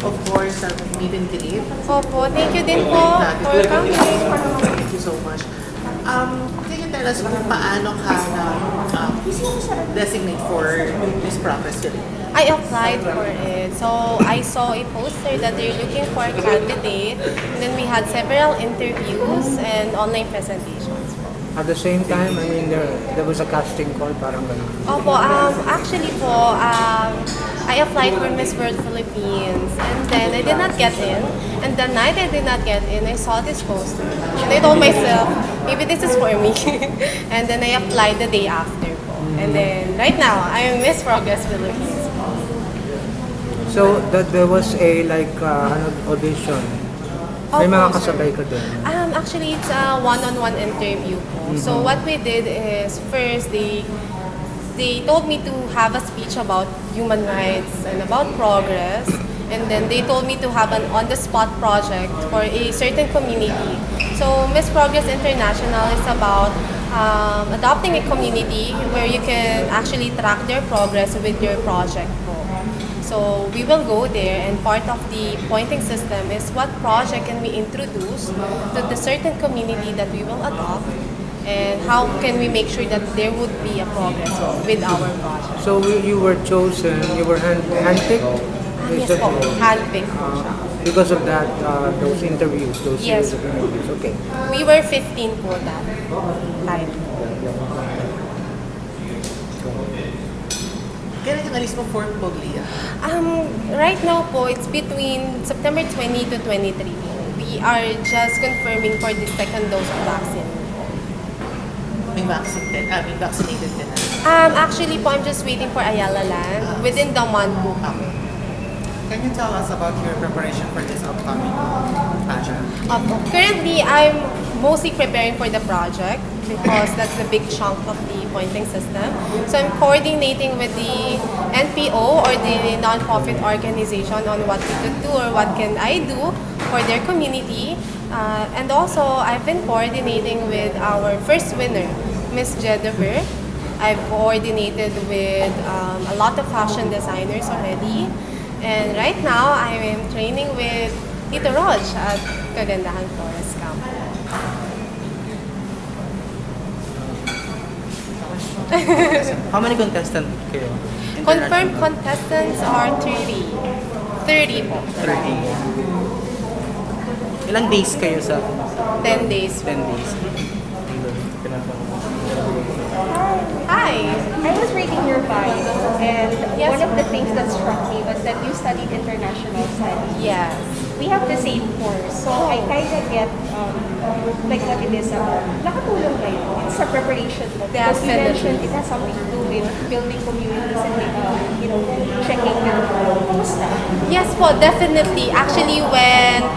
of course, sa meet and greet. Opo, thank you din po for coming. Thank you so much. Can you tell us kung paano ka na designate for Miss Progress Philippines? I applied for it. So I saw a poster that they're looking for a candidate. And then we had several interviews and online presentations. At the same time, I mean, there was a casting call, parang gano'n. Opo, actually po, I applied for Miss World Philippines and then I did not get in. And the night I did not get in, I saw this poster. And I told myself, maybe this is for me. And then I applied the day after po. And then right now, I'm Miss Progress Philippines po. So, that there was a, like, audition. May mga kasabay ka din. Actually, it's a one-on-one interview po. So what we did is, first, they told me to have a speech about human rights and about progress. And then they told me to have an on-the-spot project for a certain community. So Miss Progress International is about adopting a community where you can actually track their progress with your project po. So we will go there, and part of the pointing system is what project can we introduce to the certain community that we will adopt, and how can we make sure that there would be a progress with our project. So, you were chosen, you were handpicked? Yes po, handpicked po siya. Because of that, those interviews, those Yes. series of interviews, okay. We were 15 po that time. Kailan yung alis mo for Poglia? Right now po, it's between September 20 to 23. We are just confirming for the second dose of vaccine. May vaccinated din na. Actually po, I'm just waiting for Ayala Land within the month po. Can you tell us about your preparation for this upcoming pageant? Currently, I'm mostly preparing for the project because that's the big chunk of the pointing system. So I'm coordinating with the NPO or the non-profit organization on what we could do or what can I do for their community. And also, I've been coordinating with our first winner, Miss Jennifer. I've coordinated with a lot of fashion designers already. And right now, I am training with Tito Rog at Kagandahan Forest Camp. How many contestants kayo? Confirmed contestants are 30. 30 po. 30. Ilang days kayo sa 10 days. 10 days? Hi! I was reading your bio, and Yes. one of the things that struck me was that you studied international studies. Yes. We have the same course, so I kind of get like what it is about. Nakatulong kayo. It's a preparation mo. Because you Definitely. mentioned it has something to do with building communities and checking your kumusta? Yes po, definitely. Actually, when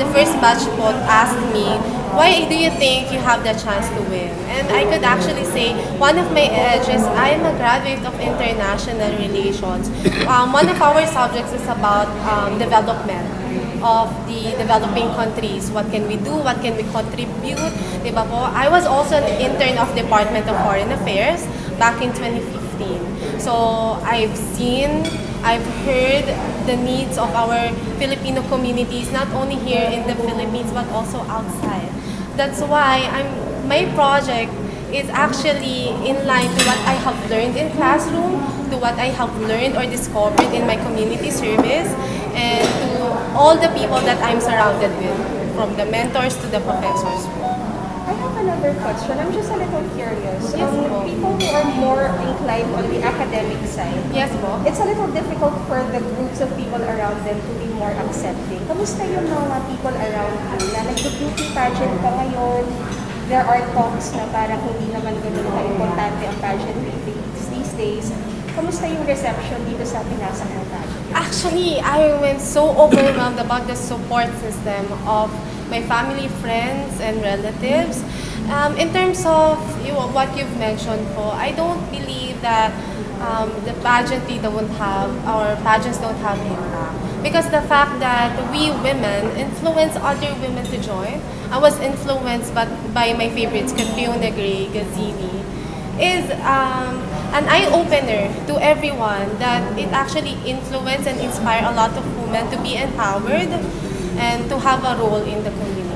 the first batch po asked me, why do you think you have the chance to win? And I could actually say, one of my edges, I'm a graduate of international relations. One of our subjects is about development of the developing countries. What can we do? What can we contribute? Diba po? I was also an intern of Department of Foreign Affairs back in 2015. So I've heard the needs of our Filipino communities, not only here in the Philippines, but also outside. That's why my project is actually in line to what I have learned in classroom, to what I have learned or discovered in my community service, and to all the people that I'm surrounded with, from the mentors to the professors. I have another question. I'm just a little curious. Yes, po. People who are more inclined on the academic side, Yes po. it's a little difficult for the groups of people around them to be more accepting. Kamusta yung mga people around you na nag-beauty pageant ka ngayon? There are talks na parang hindi naman ganun ka-importante ang pageant these days. Kamusta yung reception dito sa pinasok ng pageant? Actually, I am so overwhelmed about the support system of my family, friends, and relatives. In terms of what you've mentioned po, I don't believe that the pageantry don't have, or pageants don't have impact. Because the fact that we women influence other women to join, I was influenced by my favorites, Catriona Gray, Gazzini, is an eye-opener to everyone that it actually influenced and inspired a lot of women to be empowered and to have a role in the community.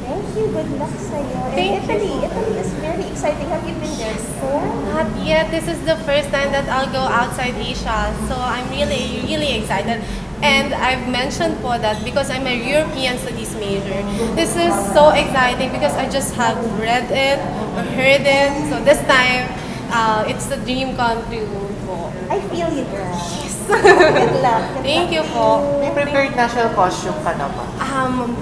Thank you. Good luck sa'yo. And Thank you. Italy is very exciting. Have you been there before? Not yet. This is the first time that I'll go outside Asia. So I'm really, really excited. And I've mentioned po that because I'm a European studies major. This is so exciting because I just have read it or heard it. So this time, it's the dream come true po. I feel you, girl. Good luck. Thank you po. May prepared national costume ka na ba?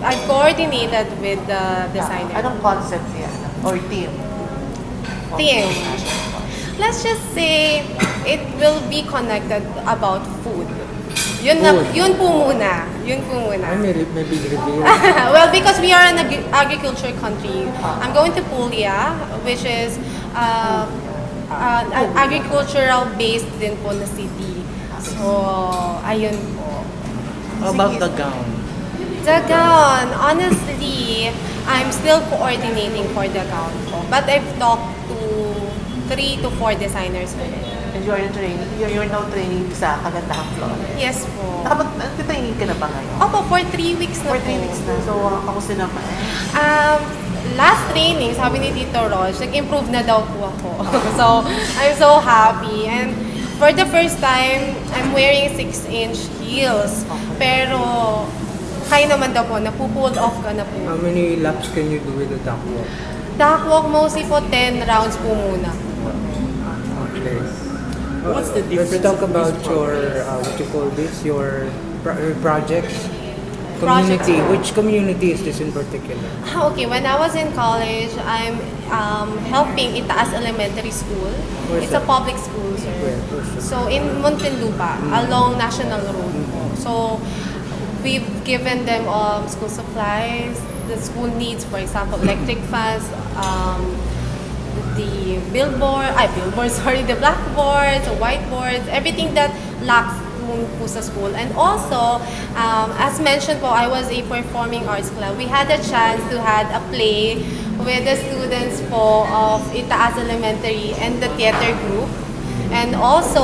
I've coordinated with the designer. Anong concept niya? Or theme? of Theme. national costume? Let's just say it will be connected about food. Yun, na, Food. yun po muna. Yun po muna. I may big reveal. Well, because we are an agriculture country, I'm going to Puglia, which is an agricultural based din po na city. So, ayun po. How about the gown? The gown, honestly, I'm still coordinating for the gown po. But I've talked to 3 to 4 designers already. And you're now training sa Kagandahang Floor. Yes po. Nag-training ka na ba ngayon? Opo, for 3 weeks na For 3 po. weeks na. So, kamusta naman? Last training, sabi ni Tito Roj, nag-improve na daw po ako. So, I'm so happy. And for the first time, I'm wearing 6-inch heels. Pero, kaya naman daw po, napupull off ka na How po. many laps can you do with the duck walk? Duck walk, mostly po 10 rounds po muna. Okay. What's the difference Let's talk of about these your, what you call this, your projects. Community. Which community is this in particular? Okay, when I was in college, I'm helping Itaas Elementary School. Where's It's a that? public school, sir. Where's that? So in Muntinlupa, along National Road po. So we've given them school supplies, the school needs, for example, electric fans, the the blackboards, the whiteboards, everything that lacks po sa school. And also, as mentioned po, I was a performing arts club. We had a chance to had a play with the students po of Itaas Elementary and the theater group. And also,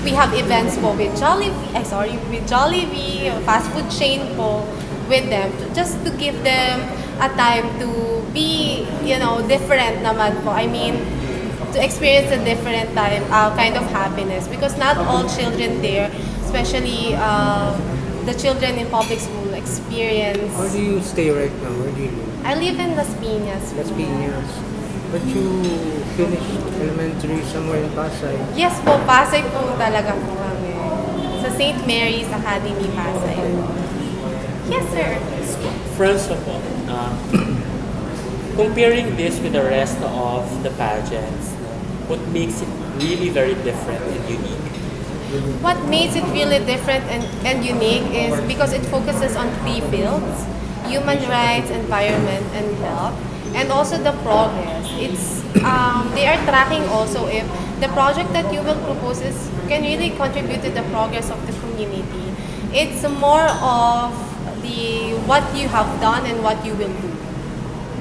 we have events po with Jollibee, a fast food chain po with them, just to give them a time to be, different naman po. I mean, to experience a different kind of happiness, because not all children there, especially the children in public school, experience. Where do you stay right now? Where do you live? I live in Las Piñas. Las Piñas. But you finished elementary somewhere in Pasay. Yes po, Pasay po talaga po kami. Sa St. Mary's Academy, Pasay. Yes, sir. First of all, comparing this with the rest of the pageants, what makes it really very different and unique? What makes it really different and unique is because it focuses on 3 fields: human rights, environment, and health, and also the progress. They are tracking also if the project that you will propose can really contribute to the progress of the community. It's more of what you have done and what you will do.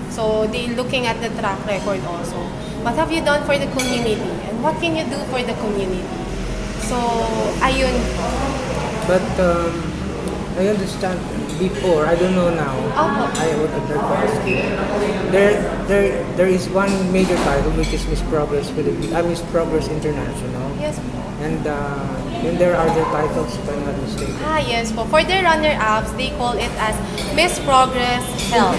So they're looking at the track record also. What have you done for the community? And what can you do for the community? So, ayun po. But I understand before, I don't know now. Opo. I would like to ask you. There is one major title which is Miss Progress Philippines. Miss Progress International. Yes po. And then there are other titles, if I'm not mistaken. Yes po. For the runner-ups, they call it as Miss Progress Health,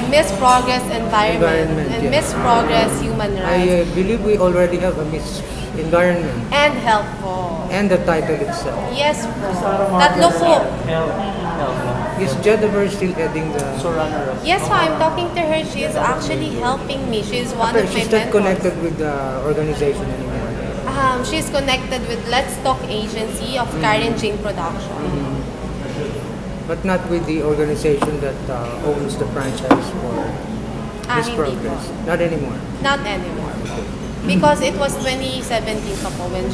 Miss Progress Environment, and yeah. Miss Progress Human I Rights. believe we already have a Miss Environment And Health po. and the title itself. Yes po. Tatlo po. Is Jennifer still heading the... So runner-up. Yes po, I'm talking to her. She is actually helping me. She's one of my She's not mentors. connected with the organization anymore. She's connected with Let's Talk Agency of Karen Jane Production. But not with the organization that owns the franchise for Miss Hindi Progress. po. Not anymore. Not anymore. Because it was 2017 pa po when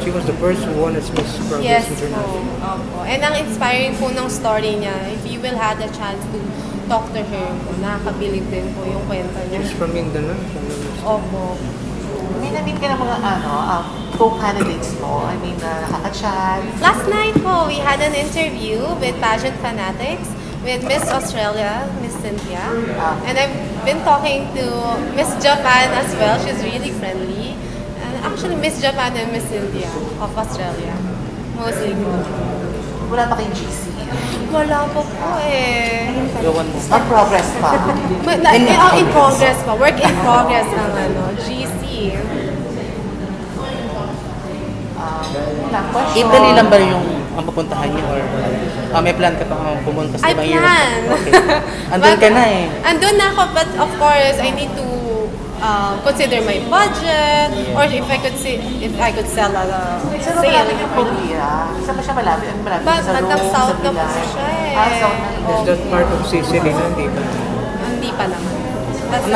She was the first one as Miss Progress Yes po. International. Opo. And ang inspiring po ng story niya, if you will have a chance to talk to her, nakakabilib din po yung kwento niya. She's from Mindanao. if I'm not mistaken. Opo. may na-meet ka ng mga co-candidates mo? I mean, nakaka-chat? Last night po, we had an interview with Pageant Fanatics with Miss Australia, Miss Cynthia. And I've been talking to Miss Japan as well. She's really friendly. And actually, Miss Japan and Miss Cynthia of Australia. Mostly po. Wala pa kayong GC? Wala po po eh. Gawan mo. Ang progress pa. In progress pa. Work in progress ang GC. Question. Italy lang ba yung ang pupuntahan niyo or may plan ka pa pumunta sa I ibang plan. Okay. Andun ka na eh. Andun na ako, but of course, I need to consider my budget, or if I could sell at a Saan ba sale. malapit yung Korea? Saan ba siya malapit? Malapit But sa bandang Rome, south sa na po Milan? siya eh. South na Is that part of Sicily na hindi pa? Hindi pa naman. That's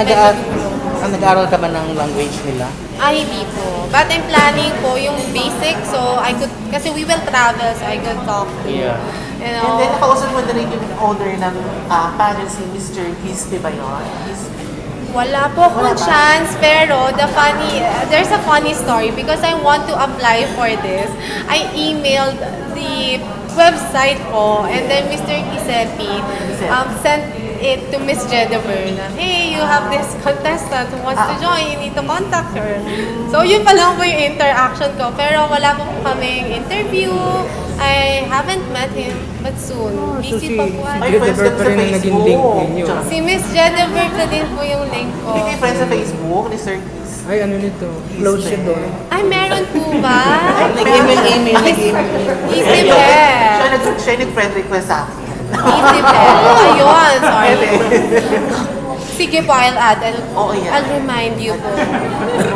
Nag-aaral ka ba ng language nila? hindi po. But I'm planning po yung basic, so I could, kasi we will travel, so I could talk to, Yeah. you And know. then, nakausap mo na rin yung owner ng pageant, si Mr. Giz, di ba yun? Wala po akong chance, pero there's a funny story because I want to apply for this. I emailed the website po, and then Mr. Giuseppe sent it to Miss Jennifer na, hey, you have this contestant who wants to join, you need to contact her. So yun pa lang po yung interaction ko, pero wala po kaming interview. I haven't met him, but soon. Busy pa po. May friends ka sa Facebook. Si Miss Jennifer pa din po yung link ko. Hindi kayo friends sa Facebook ni Sir Giz? Ay, ano nito? Close siya doon. Ay, meron po ba? Nag-email. Easy Siya pe. nag-friend request sa akin. Easy pe. Ayun, sorry. Sige po, I'll add. Oo, yan. I'll remind you po.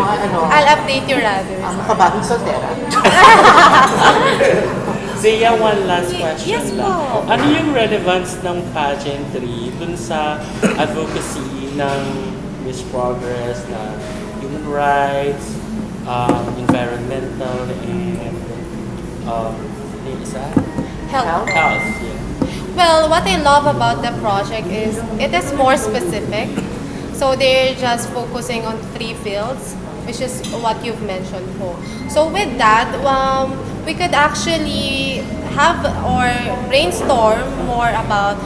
Ano, I'll update you rather. makabagong soltera. Zea, one last question Yes lang. po. Ano yung relevance ng pageantry dun sa advocacy ng Miss Progress na human rights, environmental, and yung isa? Help. Health. Yeah. Well, what I love about the project is it is more specific. So they're just focusing on 3 fields, which is what you've mentioned po. So with that, we could actually have or brainstorm more about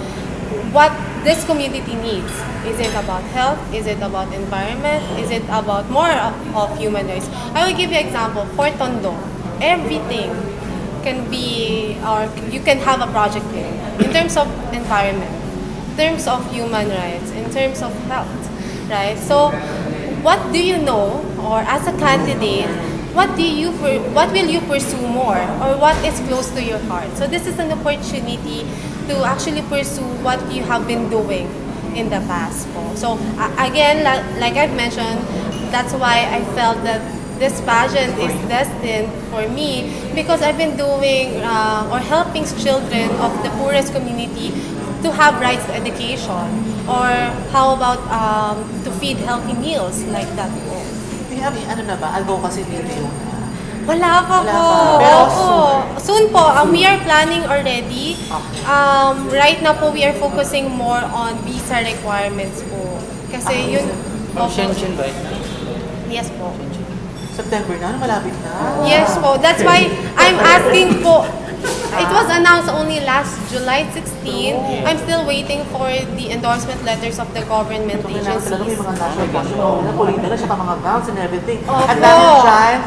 what this community needs. Is it about health? Is it about environment? Is it about more of human rights? I will give you an example. For Tondo, everything can be, or you can have a project there. In terms of environment, in terms of human rights, in terms of health, right? So, what do you know, or as a candidate, what will you pursue more, or what is close to your heart? So this is an opportunity to actually pursue what you have been doing in the past po. So again, like I've mentioned, that's why I felt that this pageant is destined for me because I've been doing or helping children of the poorest community to have rights to education, or how about to feed healthy meals like that po. Do you have, ano na ba, advocacy video na? Wala pa Wala po. pa. Pero Opo. Soon po. We are planning already. Right now po, we are focusing more on visa requirements po. Kasi yun. Opo. Shenzhen ba? Yes po. September na, malapit na. Yes po. That's why I'm asking po. It was announced only last July 16. I'm still waiting for the endorsement letters of the government Ito kailangan talaga may agencies. mga national costume na pulling nila, siya mga gowns and everything. Opo. At dahil dyan,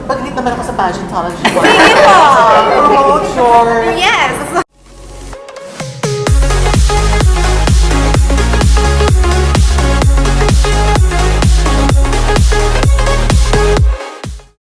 pag-lead naman ako sa pageantology. Sige po.